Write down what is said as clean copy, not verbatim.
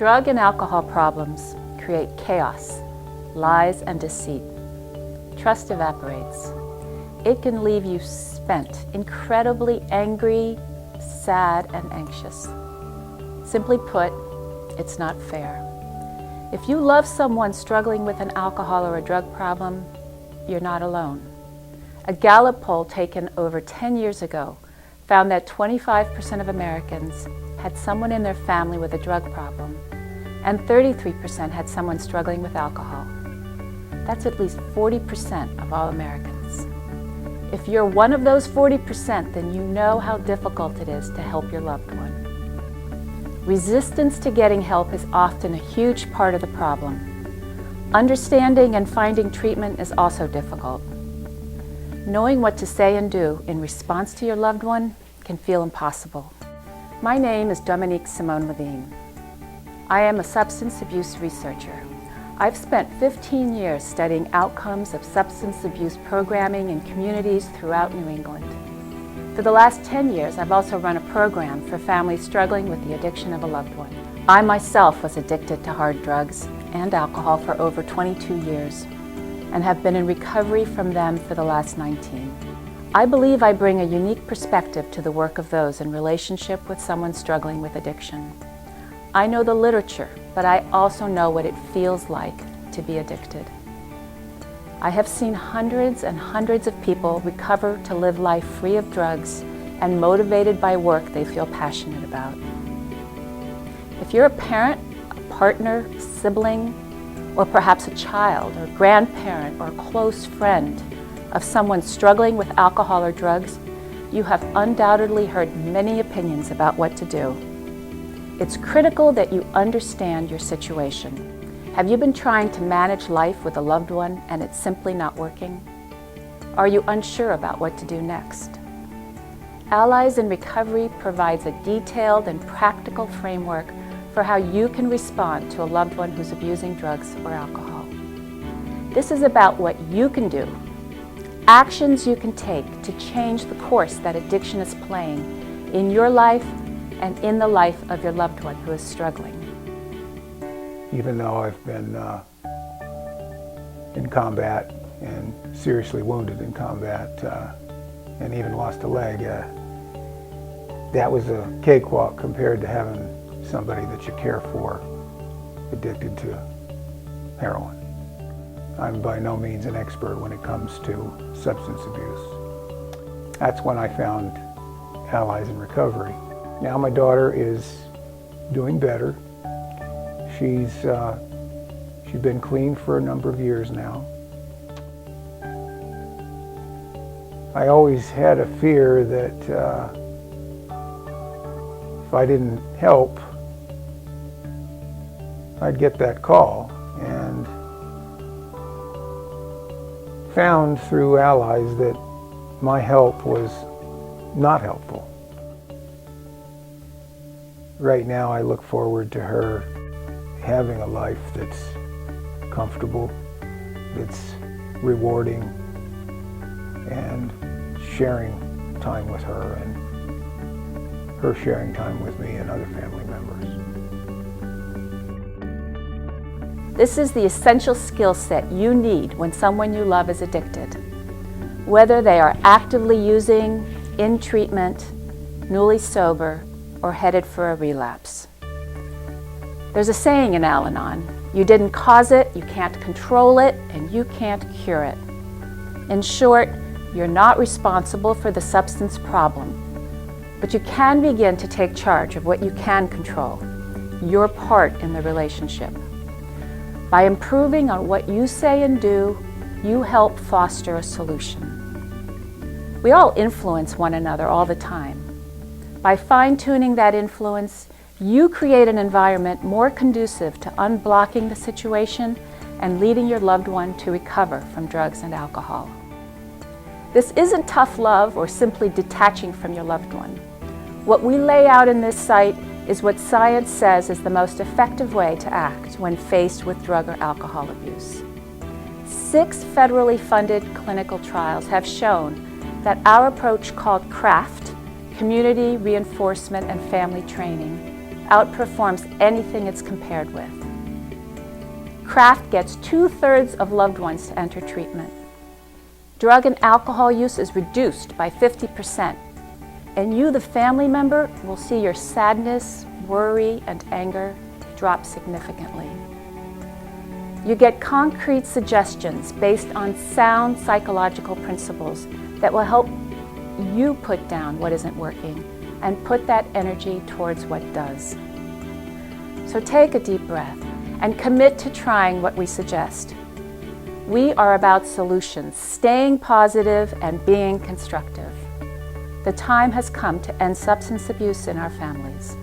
Drug and alcohol problems create chaos, lies, and deceit. Trust evaporates. It can leave you spent, incredibly angry, sad, and anxious. Simply put, it's not fair. If you love someone struggling with an alcohol or a drug problem, you're not alone. A Gallup poll taken over 10 years ago found that 25% of Americans had someone in their family with a drug problem, and 33% had someone struggling with alcohol. That's at least 40% of all Americans. If you're one of those 40%, then you know how difficult it is to help your loved one. Resistance to getting help is often a huge part of the problem. Understanding and finding treatment is also difficult. Knowing what to say and do in response to your loved one can feel impossible. My name is Dominique Simone Levine. I am a substance abuse researcher. I've spent 15 years studying outcomes of substance abuse programming in communities throughout New England. For the last 10 years, I've also run a program for families struggling with the addiction of a loved one. I myself was addicted to hard drugs and alcohol for over 22 years and have been in recovery from them for the last 19. I believe I bring a unique perspective to the work of those in relationship with someone struggling with addiction. I know the literature, but I also know what it feels like to be addicted. I have seen hundreds and hundreds of people recover to live life free of drugs and motivated by work they feel passionate about. If you're a parent, a partner, sibling, or perhaps a child or grandparent or close friend of someone struggling with alcohol or drugs, you have undoubtedly heard many opinions about what to do. It's critical that you understand your situation. Have you been trying to manage life with a loved one and it's simply not working? Are you unsure about what to do next? Allies in Recovery provides a detailed and practical framework for how you can respond to a loved one who's abusing drugs or alcohol. This is about what you can do, actions you can take to change the course that addiction is playing in your life and in the life of your loved one who is struggling. Even though I've been in combat and seriously wounded in combat and even lost a leg, that was a cakewalk compared to having somebody that you care for addicted to heroin. I'm by no means an expert when it comes to substance abuse. That's when I found Allies in Recovery. Now my daughter is doing better. She's been clean for a number of years now. I always had a fear that if I didn't help, I'd get that call, and found through Allies that my help was not helpful. Right now I look forward to her having a life that's comfortable, that's rewarding, and sharing time with her and her sharing time with me and other family members. This is the essential skill set you need when someone you love is addicted. Whether they are actively using, in treatment, newly sober, or headed for a relapse. There's a saying in Al-Anon, you didn't cause it, you can't control it, and you can't cure it. In short, you're not responsible for the substance problem, but you can begin to take charge of what you can control, your part in the relationship. By improving on what you say and do, you help foster a solution. We all influence one another all the time. By fine-tuning that influence, you create an environment more conducive to unblocking the situation and leading your loved one to recover from drugs and alcohol. This isn't tough love or simply detaching from your loved one. What we lay out in this site is what science says is the most effective way to act when faced with drug or alcohol abuse. 6 federally funded clinical trials have shown that our approach called CRAFT, Community Reinforcement and Family Training, outperforms anything it's compared with. Craft gets 2/3 of loved ones to enter treatment. Drug and alcohol use is reduced by 50%, and you, the family member, will see your sadness, worry, and anger drop significantly. You get concrete suggestions based on sound psychological principles that will help you put down what isn't working and put that energy towards what does. So take a deep breath and commit to trying what we suggest. We are about solutions, staying positive and being constructive. The time has come to end substance abuse in our families.